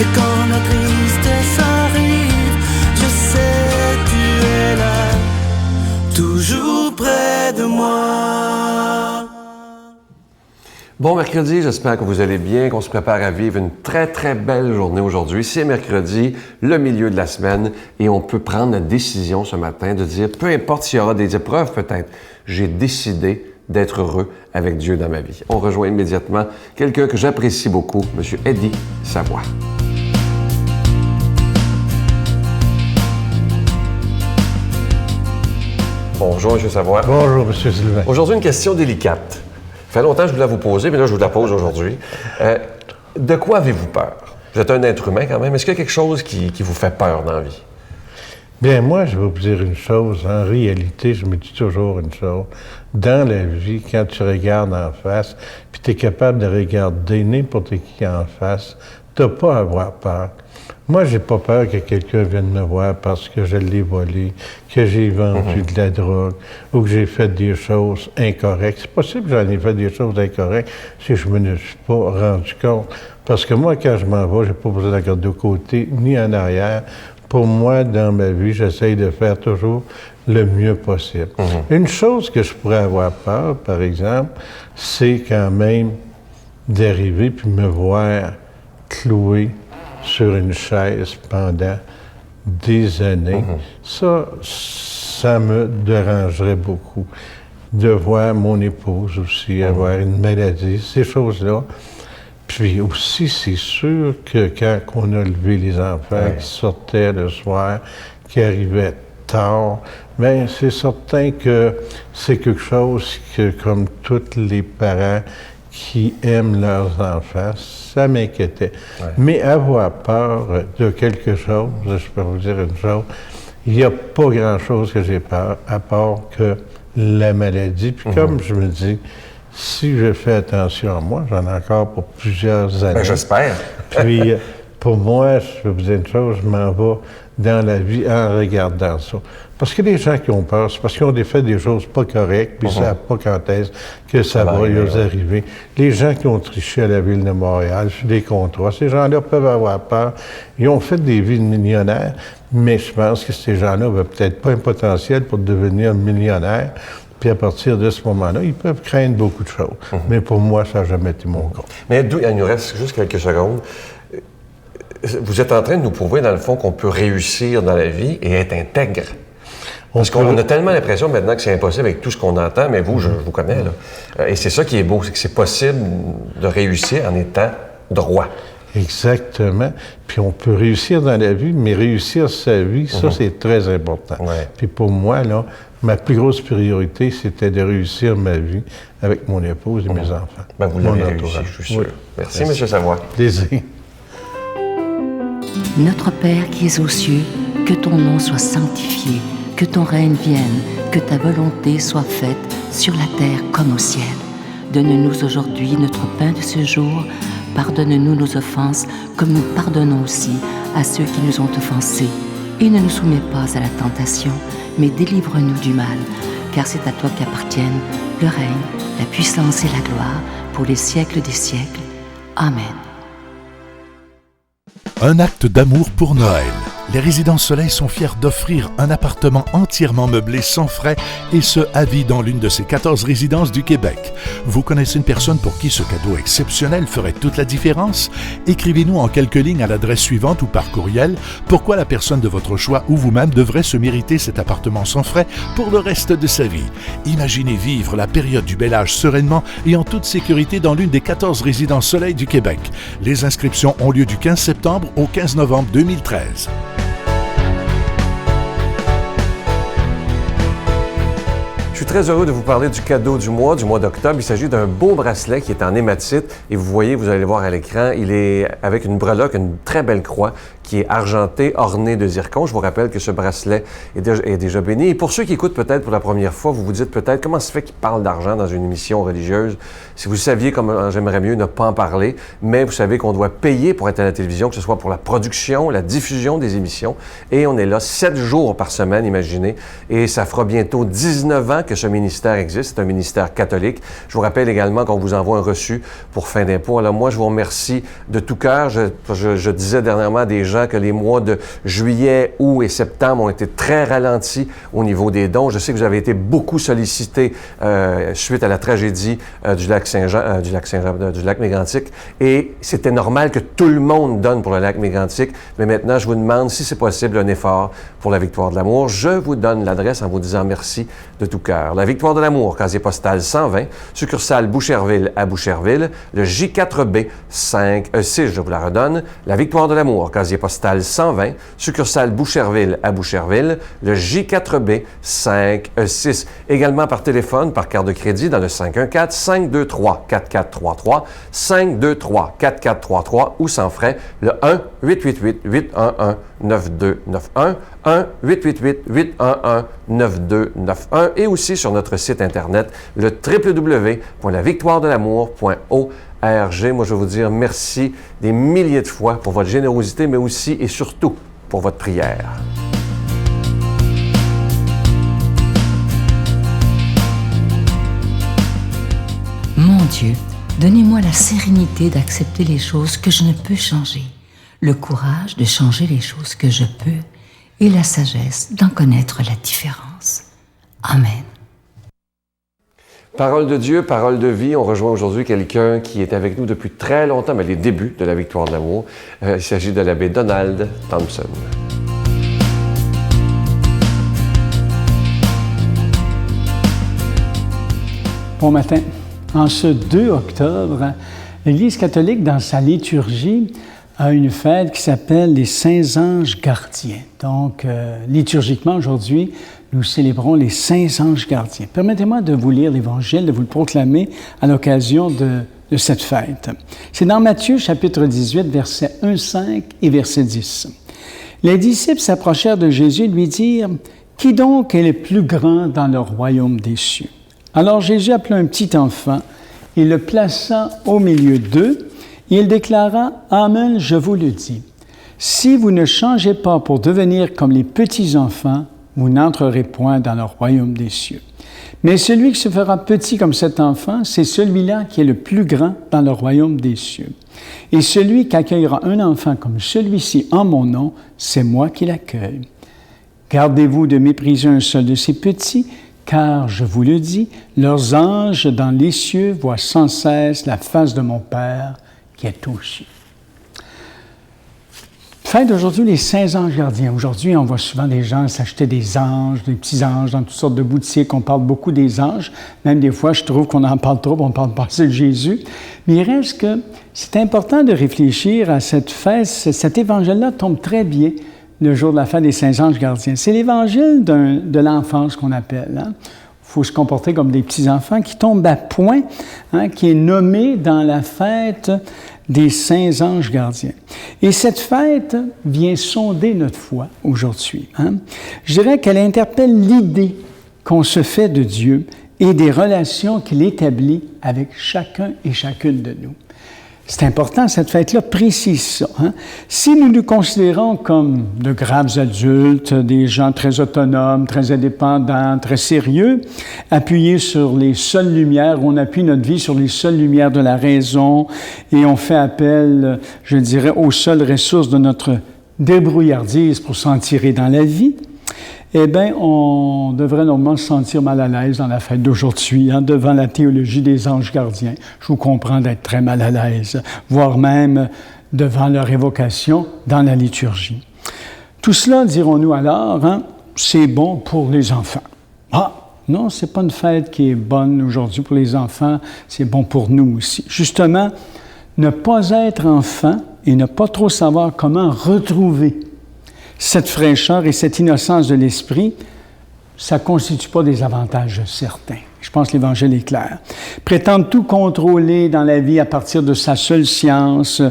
Et quand la tristesse arrive, je sais tu es là, toujours près de moi. Bon mercredi, j'espère que vous allez bien, qu'on se prépare à vivre une très, très belle journée aujourd'hui. C'est mercredi, le milieu de la semaine, et on peut prendre la décision ce matin de dire, peu importe s'il y aura des épreuves peut-être, j'ai décidé d'être heureux avec Dieu dans ma vie. On rejoint immédiatement quelqu'un que j'apprécie beaucoup, M. Eddie Savoie. Bonjour, M. Savoie. Bonjour, M. Sylvain. Aujourd'hui, une question délicate. Ça fait longtemps que je voulais vous poser, mais là, je vous la pose aujourd'hui. De quoi avez-vous peur? Vous êtes un être humain quand même. Est-ce qu'il y a quelque chose qui vous fait peur dans la vie? Bien, moi, je vais vous dire une chose. En réalité, je me dis toujours une chose. Dans la vie, quand tu regardes en face, puis tu es capable de regarder n'importe qui en face, tu n'as pas à avoir peur. Moi, j'ai pas peur que quelqu'un vienne me voir parce que je l'ai volé, que j'ai vendu de la drogue ou que j'ai fait des choses incorrectes. C'est possible que j'en ai fait des choses incorrectes si je me suis pas rendu compte. Parce que moi, quand je m'en vais, j'ai pas besoin de regarder de côté ni en arrière. Pour moi, dans ma vie, j'essaye de faire toujours le mieux possible. Une chose que je pourrais avoir peur, par exemple, c'est quand même d'arriver puis me voir cloué sur une chaise pendant des années. Ça me dérangerait beaucoup. De voir mon épouse aussi avoir une maladie, ces choses-là. Puis aussi, c'est sûr que quand on a levé les enfants qui sortaient le soir, qui arrivaient tard, bien, c'est certain que c'est quelque chose que, comme tous les parents qui aiment leurs enfants, ça m'inquiétait. Mais avoir peur de quelque chose, je peux vous dire une chose, il n'y a pas grand-chose que j'ai peur, à part que la maladie. Puis comme je me dis, si je fais attention à moi, j'en ai encore pour plusieurs années. Ben, j'espère. Puis, pour moi, je vais vous dire une chose, je m'en vais dans la vie en regardant ça. Parce que les gens qui ont peur, c'est parce qu'ils ont fait des choses pas correctes, puis ils ne savent pas quand est-ce que ça va leur arriver. Les gens qui ont triché à la Ville de Montréal sur des contrats, ces gens-là peuvent avoir peur. Ils ont fait des vies de millionnaires, mais je pense que ces gens-là n'avaient peut-être pas un potentiel pour devenir millionnaires. Puis à partir de ce moment-là, ils peuvent craindre beaucoup de choses. Mais pour moi, ça n'a jamais été mon cas. Mais il nous reste juste quelques secondes. Vous êtes en train de nous prouver, dans le fond, qu'on peut réussir dans la vie et être intègre. Parce qu'on a tellement l'impression maintenant que c'est impossible avec tout ce qu'on entend, mais vous, je vous connais, là. Et c'est ça qui est beau, c'est que c'est possible de réussir en étant droit. Exactement. Puis on peut réussir dans la vie, mais réussir sa vie, ça, c'est très important. Puis pour moi, là, ma plus grosse priorité, c'était de réussir ma vie avec mon épouse et mes enfants. Ben, vous l'avez réussi, je suis sûr. Merci, M. Savoie. Plaisir. Notre Père qui es aux cieux, que ton nom soit sanctifié, que ton règne vienne, que ta volonté soit faite sur la terre comme au ciel. Donne-nous aujourd'hui notre pain de ce jour. Pardonne-nous nos offenses, comme nous pardonnons aussi à ceux qui nous ont offensés. Et ne nous soumets pas à la tentation, mais délivre-nous du mal, car c'est à toi qu'appartiennent le règne, la puissance et la gloire, pour les siècles des siècles. Amen. Un acte d'amour pour Noël. Les Résidences Soleil sont fiers d'offrir un appartement entièrement meublé sans frais et ce, à vie dans l'une de ces 14 résidences du Québec. Vous connaissez une personne pour qui ce cadeau exceptionnel ferait toute la différence? Écrivez-nous en quelques lignes à l'adresse suivante ou par courriel pourquoi la personne de votre choix ou vous-même devrait se mériter cet appartement sans frais pour le reste de sa vie. Imaginez vivre la période du bel âge sereinement et en toute sécurité dans l'une des 14 Résidences Soleil du Québec. Les inscriptions ont lieu du 15 septembre au 15 novembre 2013. Je suis très heureux de vous parler du cadeau du mois d'octobre. Il s'agit d'un beau bracelet qui est en hématite. Et vous voyez, vous allez le voir à l'écran, il est avec une breloque, une très belle croix qui est argentée, ornée de zircon. Je vous rappelle que ce bracelet est déjà béni. Et pour ceux qui écoutent peut-être pour la première fois, vous vous dites peut-être comment se fait qu'ils parlent d'argent dans une émission religieuse. Si vous saviez comment j'aimerais mieux ne pas en parler, mais vous savez qu'on doit payer pour être à la télévision, que ce soit pour la production, la diffusion des émissions. Et on est là 7 jours par semaine, imaginez. Et ça fera bientôt 19 ans que ce ministère existe. C'est un ministère catholique. Je vous rappelle également qu'on vous envoie un reçu pour fin d'impôt. Alors moi, je vous remercie de tout cœur. Je disais dernièrement à des gens que les mois de juillet, août et septembre ont été très ralentis au niveau des dons. Je sais que vous avez été beaucoup sollicités suite à la tragédie du lac Saint-Jean, du lac Mégantic. Et c'était normal que tout le monde donne pour le lac Mégantic. Mais maintenant, je vous demande, si c'est possible, un effort pour la Victoire de l'amour. Je vous donne l'adresse en vous disant merci de tout cœur. La Victoire de l'amour, casier postal 120, succursale Boucherville à Boucherville, le J4B 6, je vous la redonne. La Victoire de l'amour, casier postal 120, succursale Boucherville à Boucherville, le J4B 6. Également par téléphone, par carte de crédit dans le 514-523-4433, 523-4433 ou sans frais, le 1-888-811-9291, 1-888-811-9291 et aussi sur notre site Internet, le www.lavictoiredelamour.org. Moi, je veux vous dire merci des milliers de fois pour votre générosité, mais aussi et surtout pour votre prière. Mon Dieu, donnez-moi la sérénité d'accepter les choses que je ne peux changer, le courage de changer les choses que je peux et la sagesse d'en connaître la différence. Amen. Parole de Dieu, parole de vie. On rejoint aujourd'hui quelqu'un qui est avec nous depuis très longtemps, mais les débuts de la Victoire de l'amour. Il s'agit de l'abbé Donald Thompson. Bon matin. En ce 2 octobre, l'Église catholique, dans sa liturgie, a une fête qui s'appelle les Saints Anges Gardiens. Donc, liturgiquement, aujourd'hui, nous célébrons les Saints Anges Gardiens. Permettez-moi de vous lire l'Évangile, de vous le proclamer à l'occasion de cette fête. C'est dans Matthieu, chapitre 18, versets 1, 5 et verset 10. Les disciples s'approchèrent de Jésus et lui dirent « Qui donc est le plus grand dans le royaume des cieux? » Alors Jésus appela un petit enfant, il le plaça au milieu d'eux, et il déclara « Amen, je vous le dis. Si vous ne changez pas pour devenir comme les petits-enfants, vous n'entrerez point dans le royaume des cieux. Mais celui qui se fera petit comme cet enfant, c'est celui-là qui est le plus grand dans le royaume des cieux. Et celui qui accueillera un enfant comme celui-ci en mon nom, c'est moi qui l'accueille. Gardez-vous de mépriser un seul de ces petits, car, je vous le dis, leurs anges dans les cieux voient sans cesse la face de mon Père qui est aux cieux. Fête d'aujourd'hui, les Saints Anges Gardiens. Aujourd'hui, on voit souvent des gens s'acheter des anges, des petits anges dans toutes sortes de boutiques. On parle beaucoup des anges. Même des fois, je trouve qu'on en parle trop, on parle pas assez de Jésus. Mais il reste que c'est important de réfléchir à cette fête. Cet évangile-là tombe très bien le jour de la fête des Saints Anges Gardiens. C'est l'évangile de l'enfance qu'on appelle. Il faut se comporter comme des petits-enfants qui tombent à point, qui est nommé dans la fête des Saints Anges Gardiens. Et cette fête vient sonder notre foi aujourd'hui. Je dirais qu'elle interpelle l'idée qu'on se fait de Dieu et des relations qu'il établit avec chacun et chacune de nous. C'est important, cette fête-là précise ça. Si nous nous considérons comme de graves adultes, des gens très autonomes, très indépendants, très sérieux, appuyés sur les seules lumières, on appuie notre vie sur les seules lumières de la raison et on fait appel, je dirais, aux seules ressources de notre débrouillardise pour s'en tirer dans la vie, eh bien, on devrait normalement se sentir mal à l'aise dans la fête d'aujourd'hui, devant la théologie des anges gardiens. Je vous comprends d'être très mal à l'aise, voire même devant leur évocation dans la liturgie. Tout cela, dirons-nous alors, c'est bon pour les enfants. Ah, non, c'est pas une fête qui est bonne aujourd'hui pour les enfants, c'est bon pour nous aussi. Justement, ne pas être enfant et ne pas trop savoir comment retrouver cette fraîcheur et cette innocence de l'esprit, ça ne constitue pas des avantages certains. Je pense que l'Évangile est clair. Prétendre tout contrôler dans la vie à partir de sa seule science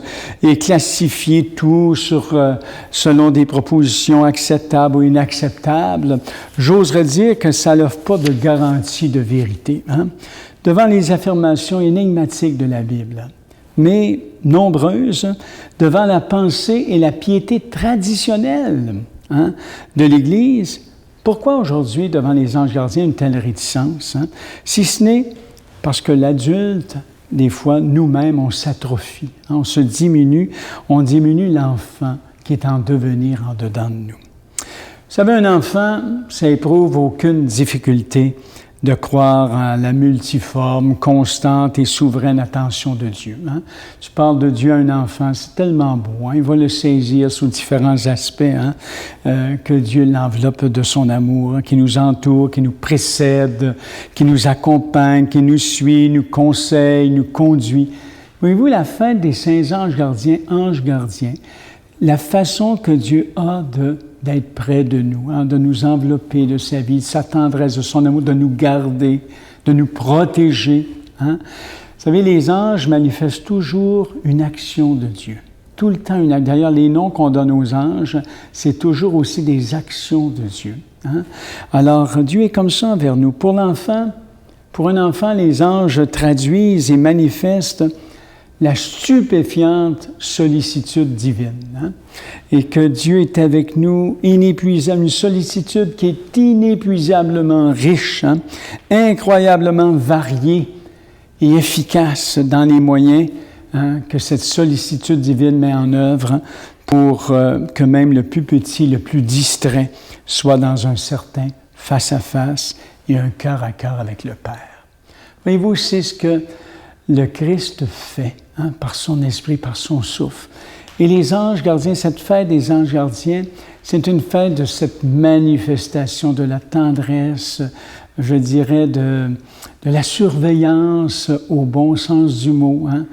et classifier tout selon des propositions acceptables ou inacceptables, j'oserais dire que ça n'offre pas de garantie de vérité, devant les affirmations énigmatiques de la Bible, mais nombreuses devant la pensée et la piété traditionnelle de l'Église, Pourquoi aujourd'hui, devant les anges gardiens, une telle réticence? Hein? Si ce n'est parce que l'adulte, des fois, nous-mêmes, on s'atrophie, hein? On se diminue, on diminue l'enfant qui est en devenir en dedans de nous. Vous savez, un enfant, ça éprouve aucune difficulté de croire à la multiforme, constante et souveraine attention de Dieu. Hein? Tu parles de Dieu à un enfant, c'est tellement beau. Hein? Il va le saisir sous différents aspects, hein? Que Dieu l'enveloppe de son amour, hein? Qui nous entoure, qui nous précède, qui nous accompagne, qui nous suit, nous conseille, nous conduit. Voyez-vous, la fête des saints anges gardiens, la façon que Dieu a d'être près de nous, hein, de nous envelopper de sa vie, de sa tendresse, de son amour, de nous garder, de nous protéger. Hein. Vous savez, les anges manifestent toujours une action de Dieu. Tout le temps, d'ailleurs, les noms qu'on donne aux anges, c'est toujours aussi des actions de Dieu. Hein. Alors, Dieu est comme ça envers nous. Pour un enfant, les anges traduisent et manifestent la stupéfiante sollicitude divine. Hein? Et que Dieu est avec nous, inépuisable, une sollicitude qui est inépuisablement riche, hein? Incroyablement variée et efficace dans les moyens, hein, que cette sollicitude divine met en œuvre, hein, pour que même le plus petit, le plus distrait, soit dans un certain face-à-face et un cœur à cœur avec le Père. Voyez-vous, c'est ce que le Christ fait, hein, par son esprit, par son souffle. Et les anges gardiens, cette fête des anges gardiens, c'est une fête de cette manifestation de la tendresse, je dirais, de la surveillance au bon sens du mot, hein.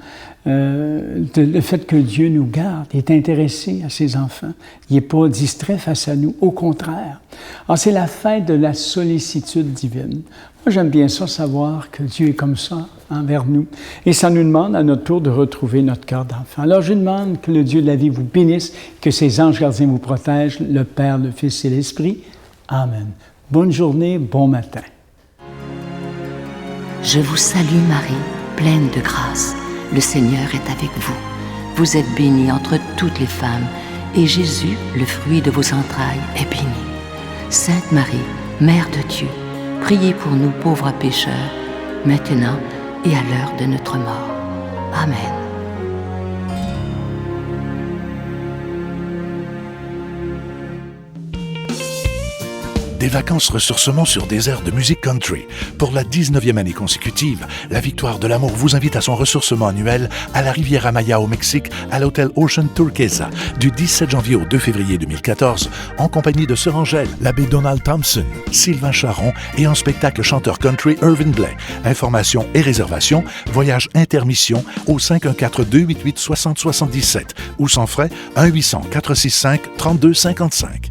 Le fait que Dieu nous garde, il est intéressé à ses enfants. Il n'est pas distrait face à nous, au contraire. Alors, c'est la fête de la sollicitude divine. Moi, j'aime bien ça, savoir que Dieu est comme ça envers nous. Et ça nous demande à notre tour de retrouver notre cœur d'enfant. Alors, je demande que le Dieu de la vie vous bénisse, que ses anges gardiens vous protègent, le Père, le Fils et l'Esprit. Amen. Bonne journée, bon matin. Je vous salue Marie, pleine de grâce. Le Seigneur est avec vous. Vous êtes bénie entre toutes les femmes, et Jésus, le fruit de vos entrailles, est béni. Sainte Marie, Mère de Dieu, priez pour nous pauvres pécheurs, maintenant et à l'heure de notre mort. Amen. Des vacances ressourcement sur des airs de musique country. Pour la 19e année consécutive, la Victoire de l'Amour vous invite à son ressourcement annuel à la Riviera Maya au Mexique, à l'hôtel Ocean Turquesa, du 17 janvier au 2 février 2014, en compagnie de Sœur Angèle, l'abbé Donald Thompson, Sylvain Charon et en spectacle chanteur country Irvin Blais. Informations et réservations, voyage intermission au 514-288-6077 ou sans frais 1-800-465-3255.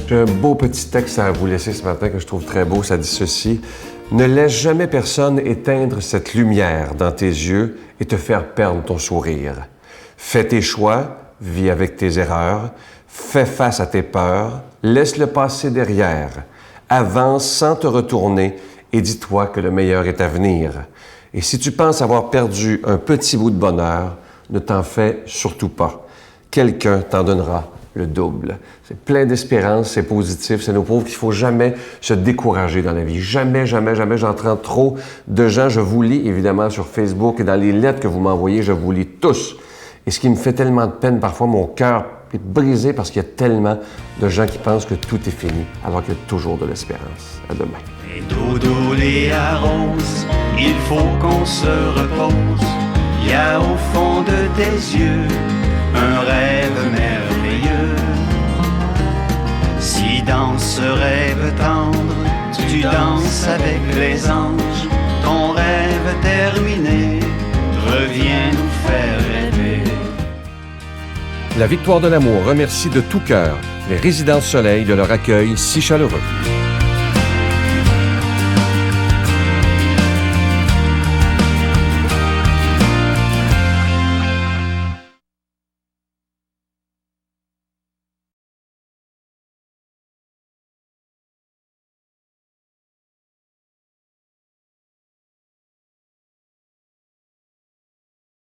J'ai un beau petit texte à vous laisser ce matin que je trouve très beau. Ça dit ceci. « Ne laisse jamais personne éteindre cette lumière dans tes yeux et te faire perdre ton sourire. Fais tes choix, vis avec tes erreurs, fais face à tes peurs, laisse le passé derrière. Avance sans te retourner et dis-toi que le meilleur est à venir. Et si tu penses avoir perdu un petit bout de bonheur, ne t'en fais surtout pas. Quelqu'un t'en donnera le double. » C'est plein d'espérance, c'est positif, c'est nos pauvres qu'il ne faut jamais se décourager dans la vie. Jamais, jamais, jamais. J'entends trop de gens. Je vous lis évidemment sur Facebook et dans les lettres que vous m'envoyez, je vous lis tous. Et ce qui me fait tellement de peine, parfois mon cœur est brisé parce qu'il y a tellement de gens qui pensent que tout est fini, alors qu'il y a toujours de l'espérance. À demain. Et dodo les arrose, il faut qu'on se repose. Il y a au fond de tes yeux un rêve merveilleux. Si dans ce rêve tendre, tu danses avec les anges, ton rêve terminé, reviens nous faire rêver. La Victoire de l'Amour remercie de tout cœur les Résidences Soleil de leur accueil si chaleureux.